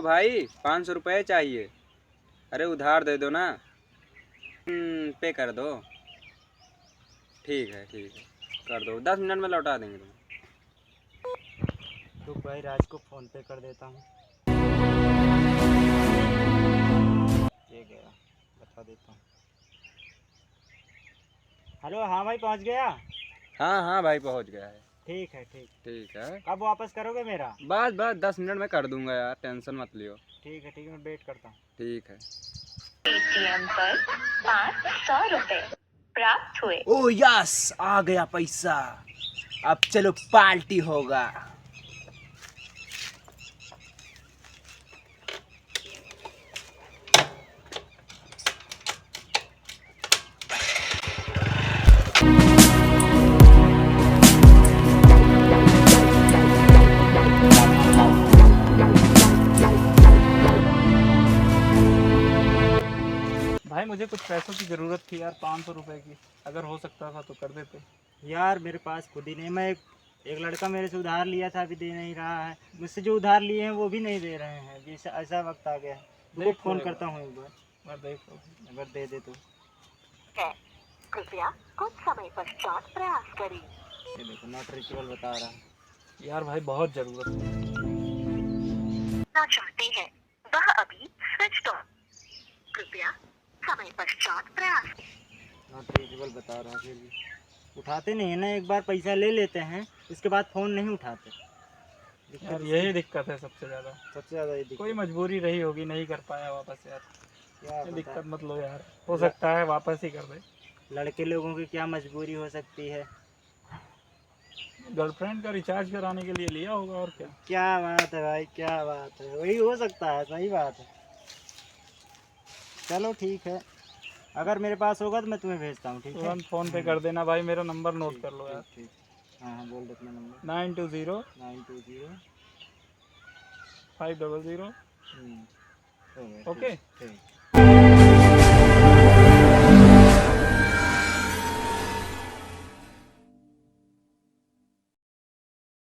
भाई 500 रुपये चाहिए। अरे उधार दे दो ना। पे कर दो। ठीक है कर दो, 10 मिनट में लौटा देंगे तुम। तो भाई राज को फ़ोन पे कर देता हूँ। ये गया, बता देता हूँ। हेलो, हाँ भाई पहुँच गया। हाँ भाई पहुंच गया है। ठीक है। ठीक है। कब वापस करोगे मेरा? बस 10 मिनट में कर दूंगा यार, टेंशन मत लियो। ठीक है, मैं वेट करता हूँ। ठीक है। पेटीएम पर 500 रुपए प्राप्त हुए। ओ यस, आ गया पैसा। अब चलो पार्टी होगा। भाई मुझे कुछ पैसों की ज़रूरत थी यार, 500 रुपए की। अगर हो सकता था तो कर देते। यार मेरे पास खुद ही नहीं, मैं एक लड़का मेरे से उधार लिया था, अभी दे नहीं रहा है। मुझसे जो उधार लिए हैं वो भी नहीं दे रहे हैं। अभी ऐसा वक्त आ गया है। तुमको देख फ़ोन लो करता हूँ एक बार, मैं देख लो। अगर दे दे तो। कृपया कुछ समय पश्चात प्रयास करें। ये देखो, नॉट रीचेबल बता रहा है। यार भाई बहुत ज़रूरत है। ना चाहते हैं, वह अभी स्विच ऑफ। कृपया समय पश्चात प्रयास। नॉट रीचेबल बता रहा है, फिर भी उठाते नहीं है ना। एक बार पैसा ले लेते हैं, उसके बाद फ़ोन नहीं उठाते। यार यही दिक्कत है सबसे ज़्यादा। सबसे ज़्यादा ये कोई दिक्कत। मजबूरी रही होगी, नहीं कर पाया वापस यार। क्या ये पता, दिक्कत मत लो यार, हो सकता है वापस ही कर दे। लड़के लोगों की क्या मजबूरी हो सकती है। गर्लफ्रेंड का रिचार्ज कराने के लिए लिया होगा, और क्या। क्या बात है भाई, क्या बात है, वही हो सकता है, सही बात है। चलो ठीक है, अगर मेरे पास होगा तो मैं तुम्हें भेजता हूँ। ठीक है, तुरंत फ़ोन पे कर देना भाई, मेरा नंबर नोट ठीक कर लो यार। ठीक। हाँ बोल दो अपना नंबर। 920 920। 500। हो गया, ओके। ठीक।